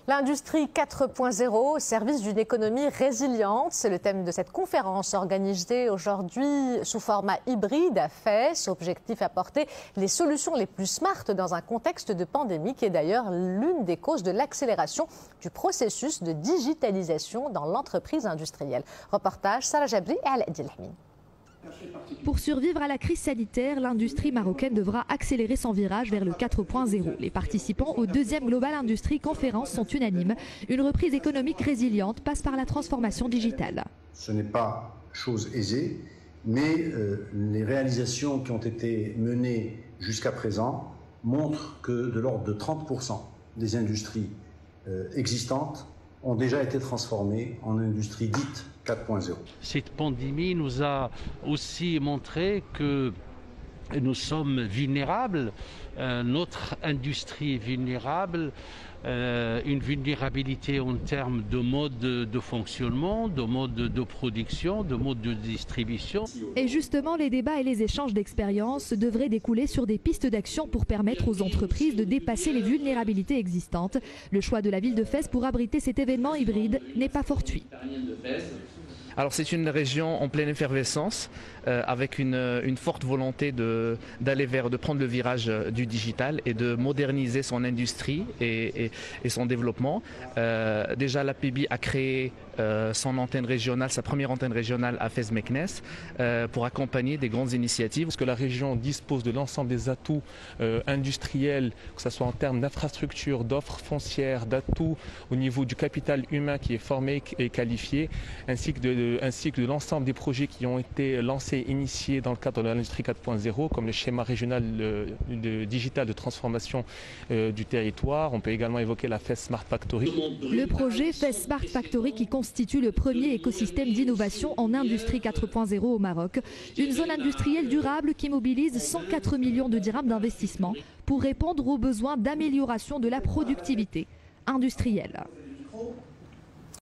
L'industrie 4.0 au service d'une économie résiliente, c'est le thème de cette conférence organisée aujourd'hui sous format hybride à Fès. Objectif apporter les solutions les plus smart dans un contexte de pandémie qui est d'ailleurs l'une des causes de l'accélération du processus de digitalisation dans l'entreprise industrielle. Reportage Sarah Jabri et Al Dilhmin. Pour survivre à la crise sanitaire, l'industrie marocaine devra accélérer son virage vers le 4.0. Les participants au deuxième Global Industrie Conférence sont unanimes. Une reprise économique résiliente passe par la transformation digitale. Ce n'est pas chose aisée, mais les réalisations qui ont été menées jusqu'à présent montrent que de l'ordre de 30% des industries existantes ont déjà été transformées en industrie dite 4.0. Cette pandémie nous a aussi montré que nous sommes vulnérables, notre industrie est vulnérable, une vulnérabilité en termes de mode de fonctionnement, de mode de production, de mode de distribution. Et justement, les débats et les échanges d'expériences devraient découler sur des pistes d'action pour permettre aux entreprises de dépasser les vulnérabilités existantes. Le choix de la ville de Fès pour abriter cet événement hybride n'est pas fortuit. Alors c'est une région en pleine effervescence avec une forte volonté de prendre le virage du digital et de moderniser son industrie et son développement. Déjà l'APB a créé son antenne régionale, sa première antenne régionale à Fès-Meknès pour accompagner des grandes initiatives. Parce que la région dispose de l'ensemble des atouts industriels, que ce soit en termes d'infrastructures, d'offres foncières, d'atouts au niveau du capital humain qui est formé et qualifié, ainsi que de l'ensemble des projets qui ont été lancés, initiés dans le cadre de l'industrie 4.0, comme le schéma régional digital de transformation du territoire. On peut également évoquer la Fès Smart Factory. Le projet Fès Smart Factory qui constitue le premier écosystème d'innovation en industrie 4.0 au Maroc. Une zone industrielle durable qui mobilise 104 millions de dirhams d'investissement pour répondre aux besoins d'amélioration de la productivité industrielle.